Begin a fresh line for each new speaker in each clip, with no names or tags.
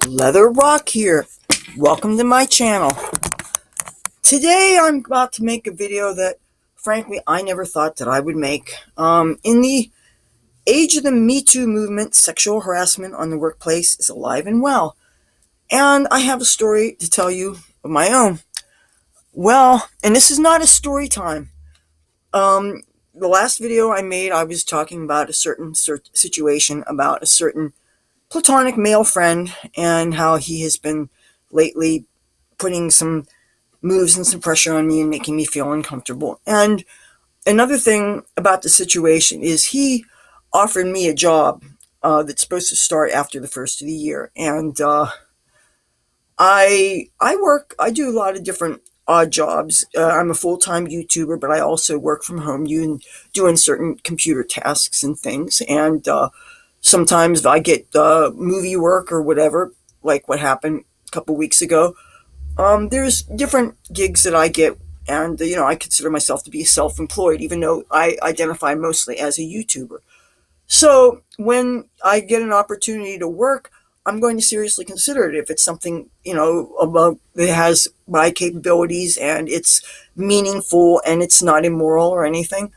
Leather Rokk here. Welcome to my channel. Today I'm about to make a video that, frankly, I never thought that I would make. In the age of the Me Too movement, sexual harassment on the workplace is alive and well. And I have a story to tell you of my own. Well, and this is not a story time. The last video I made, I was talking about a certain situation about a certain platonic male friend and how he has been lately putting some moves and some pressure on me and making me feel uncomfortable. And another thing about the situation is he offered me a job that's supposed to start after the first of the year. And I do a lot of different odd jobs. I'm a full-time YouTuber, but I also work from home doing certain computer tasks and things. And sometimes I get movie work or whatever, like what happened a couple weeks ago. There's different gigs that I get, and I consider myself to be self-employed, even though I identify mostly as a YouTuber. So when I get an opportunity to work, I'm going to seriously consider it if it's something above that has my capabilities and it's meaningful and it's not immoral or anything.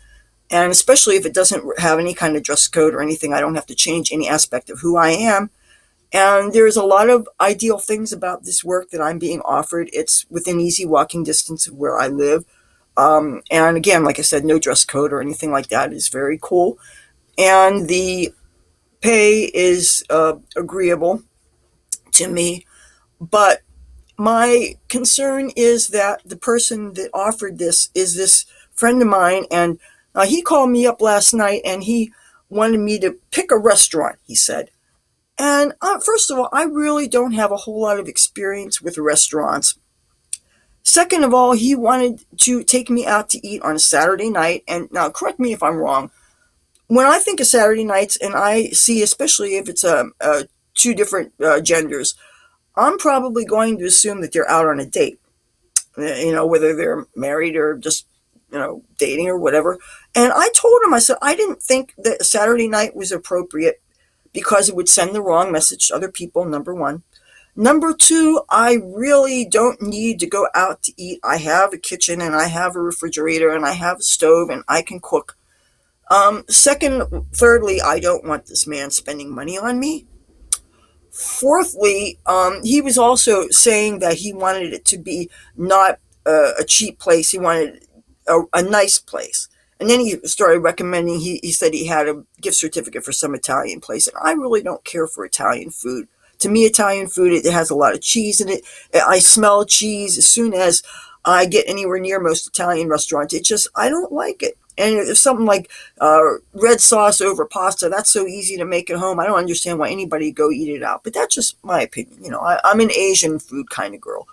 And especially if it doesn't have any kind of dress code or anything, I don't have to change any aspect of who I am. And there's a lot of ideal things about this work that I'm being offered. It's within easy walking distance of where I live. And again, like I said, no dress code or anything like that. Is very cool. And the pay is agreeable to me. But my concern is that the person that offered this is this friend of mine. And he called me up last night and he wanted me to pick a restaurant, he said. And first of all, I really don't have a whole lot of experience with restaurants. Second of all, he wanted to take me out to eat on a Saturday night. And now, correct me if I'm wrong. When I think of Saturday nights, and I see, especially if it's two different genders, I'm probably going to assume that they're out on a date. Whether they're married or just, dating or whatever. And I told him, I said, I didn't think that Saturday night was appropriate because it would send the wrong message to other people, number one. Number two, I really don't need to go out to eat. I have a kitchen and I have a refrigerator and I have a stove and I can cook. Thirdly, I don't want this man spending money on me. Fourthly, he was also saying that he wanted it to be not a cheap place. He wanted a nice place. And then he started recommending, he said he had a gift certificate for some Italian place. And I really don't care for Italian food. To me, Italian food, it has a lot of cheese in it. I smell cheese as soon as I get anywhere near most Italian restaurants. I don't like it. And if something like red sauce over pasta, that's so easy to make at home. I don't understand why anybody would go eat it out. But that's just my opinion. I'm an Asian food kind of girl.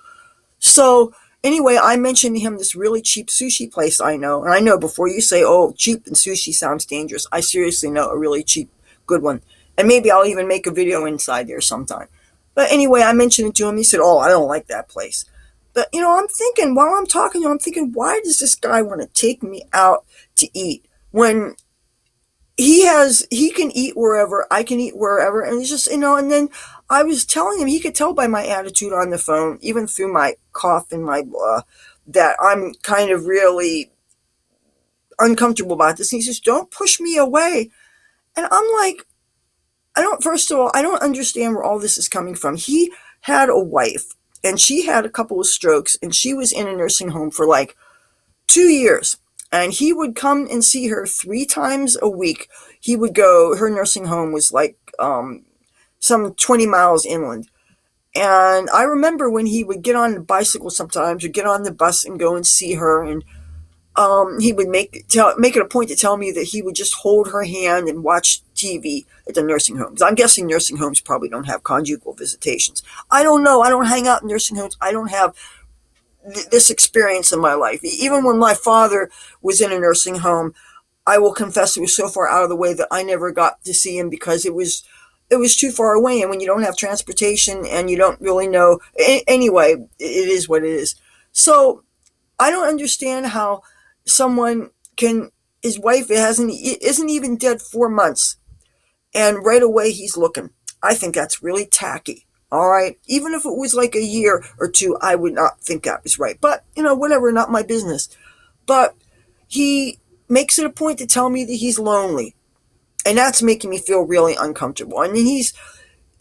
So anyway, I mentioned to him this really cheap sushi place I know. And I know before you say, oh, cheap and sushi sounds dangerous, I seriously know a really cheap, good one. And maybe I'll even make a video inside there sometime. But anyway, I mentioned it to him. He said, oh, I don't like that place. But, I'm thinking, while I'm talking to him, I'm thinking, why does this guy want to take me out to eat when he can eat wherever, I can eat wherever. And it's just, and then I was telling him, he could tell by my attitude on the phone, even through my cough and my blah, that I'm kind of really uncomfortable about this. And he says, don't push me away. And I'm like, first of all, I don't understand where all this is coming from. He had a wife and she had a couple of strokes and she was in a nursing home for like 2 years. And he would come and see her 3 times a week. He would go, her nursing home was like some 20 miles inland. And I remember when he would get on the bicycle sometimes or get on the bus and go and see her. And he would make it a point to tell me that he would just hold her hand and watch TV at the nursing homes. I'm guessing nursing homes probably don't have conjugal visitations. I don't know. I don't hang out in nursing homes. I don't have this experience in my life. Even when my father was in a nursing home, I will confess it was so far out of the way that I never got to see him because it was too far away. And when you don't have transportation and you don't really know, anyway, it is what it is. So I don't understand how someone his wife isn't even dead 4 months and right away he's looking. I think that's really tacky. All right. Even if it was like a year or two, I would not think that was right. But, whatever, not my business. But he makes it a point to tell me that he's lonely. And that's making me feel really uncomfortable. And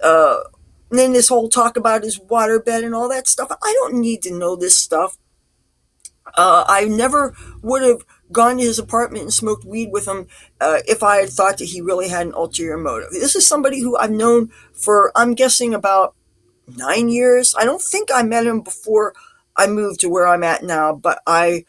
uh, then this whole talk about his waterbed and all that stuff. I don't need to know this stuff. I never would have gone to his apartment and smoked weed with him if I had thought that he really had an ulterior motive. This is somebody who I've known for, I'm guessing, about 9 years. I don't think I met him before I moved to where I'm at now, but I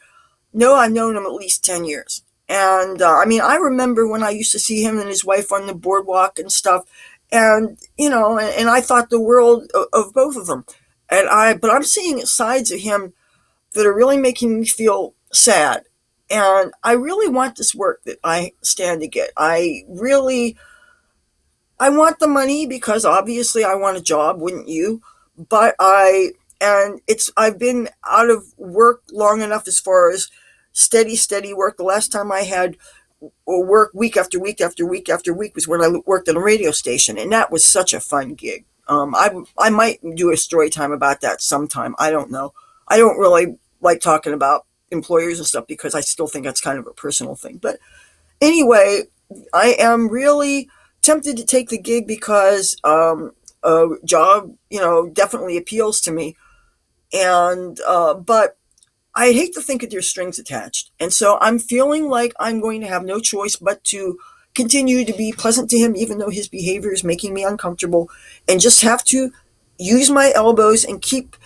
know I've known him at least 10 years. And I mean, I remember when I used to see him and his wife on the boardwalk and stuff. And, and I thought the world of both of them. But I'm seeing sides of him that are really making me feel sad. And I really want this work that I stand to get. I want the money because obviously I want a job, wouldn't you? But I've been out of work long enough as far as steady work. The last time I had work week after week after week after week was when I worked at a radio station, and that was such a fun gig. I might do a story time about that sometime. I don't know. I don't really like talking about employers and stuff because I still think that's kind of a personal thing. But anyway, I am really tempted to take the gig because a job, definitely appeals to me. And but I hate to think that there's strings attached, and so I'm feeling like I'm going to have no choice but to continue to be pleasant to him, even though his behavior is making me uncomfortable, and just have to use my elbows and keep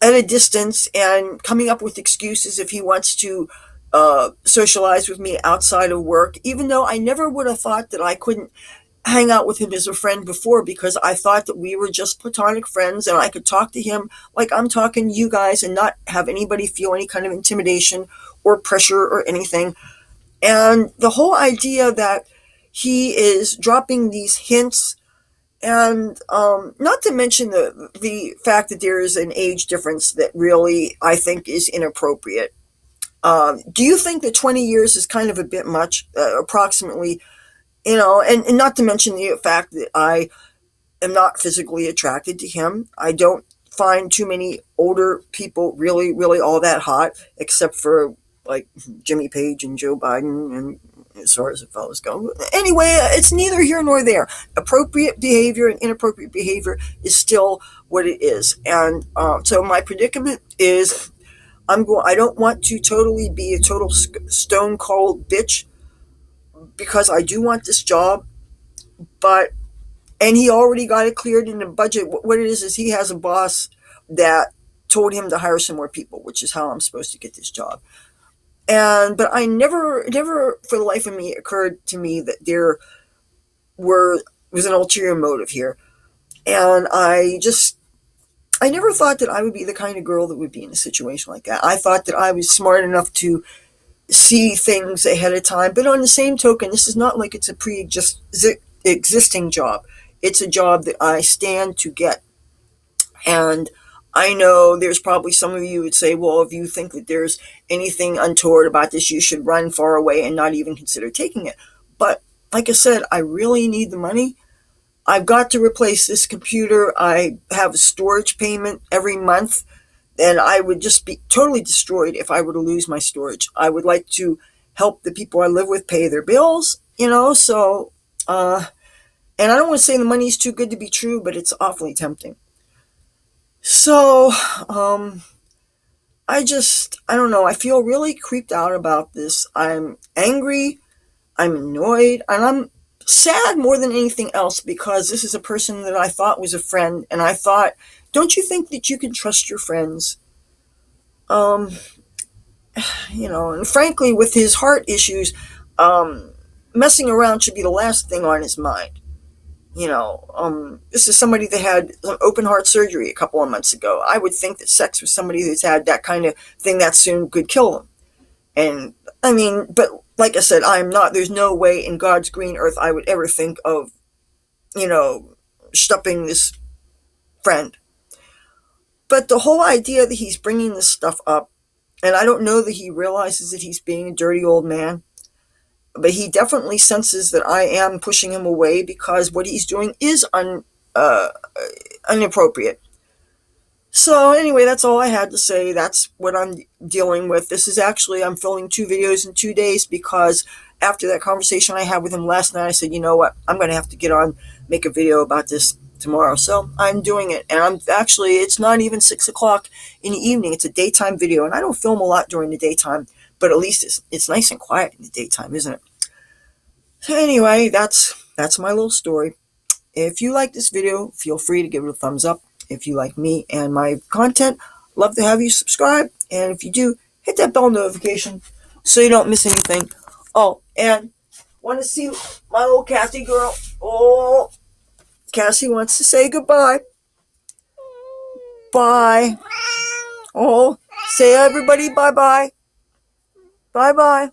at a distance and coming up with excuses if he wants to socialize with me outside of work, even though I never would have thought that I couldn't hang out with him as a friend before because I thought that we were just platonic friends and I could talk to him like I'm talking to you guys and not have anybody feel any kind of intimidation or pressure or anything. And the whole idea that he is dropping these hints, and not to mention the fact that there is an age difference that really I think is inappropriate. Do you think that 20 years is kind of a bit much, approximately? And not to mention the fact that I am not physically attracted to him. I don't find too many older people really all that hot, except for like Jimmy Page and Joe Biden, and as far as the fellas go. Anyway, it's neither here nor there. Appropriate behavior and inappropriate behavior is still what it is. And so my predicament is I don't want to totally be a total stone cold bitch because I do want this job, but and he already got it cleared in the budget. What it is he has a boss that told him to hire some more people, which is how I'm supposed to get this job. And but I never for the life of me occurred to me that there were was an ulterior motive here. And I never thought that I would be the kind of girl that would be in a situation like that. I thought that I was smart enough to see things ahead of time. But on the same token, this is not like it's a existing job. It's a job that I stand to get. And I know there's probably some of you would say, well, if you think that there's anything untoward about this, you should run far away and not even consider taking it. But like I said, I really need the money. I've got to replace this computer. I have a storage payment every month, and I would just be totally destroyed if I were to lose my storage. I would like to help the people I live with pay their bills, so, and I don't want to say the money's too good to be true, but it's awfully tempting. So, I don't know, I feel really creeped out about this. I'm angry, I'm annoyed, and I'm sad more than anything else because this is a person that I thought was a friend, and I thought, don't you think that you can trust your friends? Um, and frankly, with his heart issues, um, messing around should be the last thing on his mind. This is somebody that had open heart surgery a couple of months ago. I would think that sex with somebody who's had that kind of thing that soon could kill them. And I mean, but like I said, I'm not, there's no way in God's green earth I would ever think of, you know, stopping this friend. But the whole idea that he's bringing this stuff up, and I don't know that he realizes that he's being a dirty old man, but he definitely senses that I am pushing him away because what he's doing is uh, inappropriate. So anyway, that's all I had to say. That's what I'm dealing with. This is actually, I'm filming 2 videos in 2 days because after that conversation I had with him last night, I said, you know what, I'm going to have to get on, make a video about this tomorrow. So I'm doing it. And I'm actually, it's not even 6 o'clock in the evening. It's a daytime video. And I don't film a lot during the daytime, but at least it's nice and quiet in the daytime, isn't it? So anyway, that's my little story. If you like this video, feel free to give it a thumbs up. If you like me and my content, love to have you subscribe. And if you do, hit that bell notification so you don't miss anything. Oh, and want to see my little Cassie girl? Oh, Cassie wants to say goodbye. Bye. Oh, say everybody bye bye. Bye bye.